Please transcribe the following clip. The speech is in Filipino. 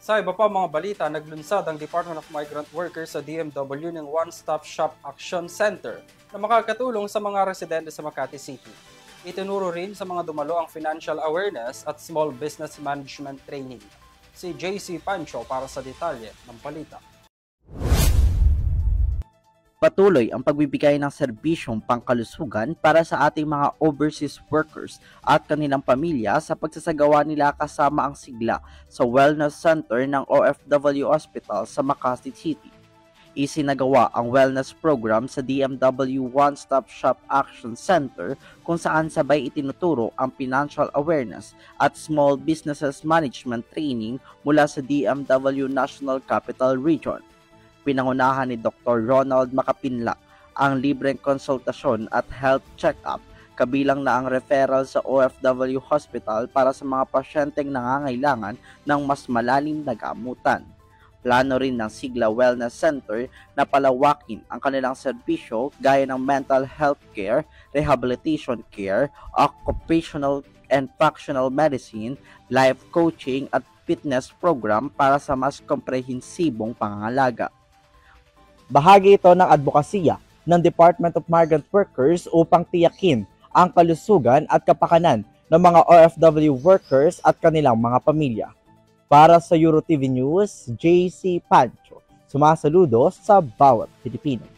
Sa iba pa mga balita, naglunsad ang Department of Migrant Workers sa DMW ng One-Stop Shop Action Center na makakatulong sa mga residente sa Makati City. Itinuro rin sa mga dumalo ang financial awareness at small business management training. Si JC Pancho para sa detalye ng balita. Patuloy ang pagbibigay ng serbisyong pangkalusugan para sa ating mga overseas workers at kanilang pamilya sa pagsasagawa nila kasama ang sigla sa Wellness Center ng OFW Hospital sa Makati City. Isinagawa ang wellness program sa DMW One-Stop Shop Action Center kung saan sabay itinuturo ang financial awareness at small businesses management training mula sa DMW National Capital Region. Pinangunahan ni Dr. Ronald Macapinla ang libreng konsultasyon at health check-up, kabilang na ang referral sa OFW Hospital para sa mga pasyenteng nangangailangan ng mas malalim na gamutan. Plano rin ng Sigla Wellness Center na palawakin ang kanilang serbisyo gaya ng mental health care, rehabilitation care, occupational and functional medicine, life coaching at fitness program para sa mas komprehensibong pangangalaga. Bahagi ito ng advokasya ng Department of Migrant Workers upang tiyakin ang kalusugan at kapakanan ng mga OFW workers at kanilang mga pamilya. Para sa EuroTV News, JC Pancho, sumasaludo sa bawat Pilipino.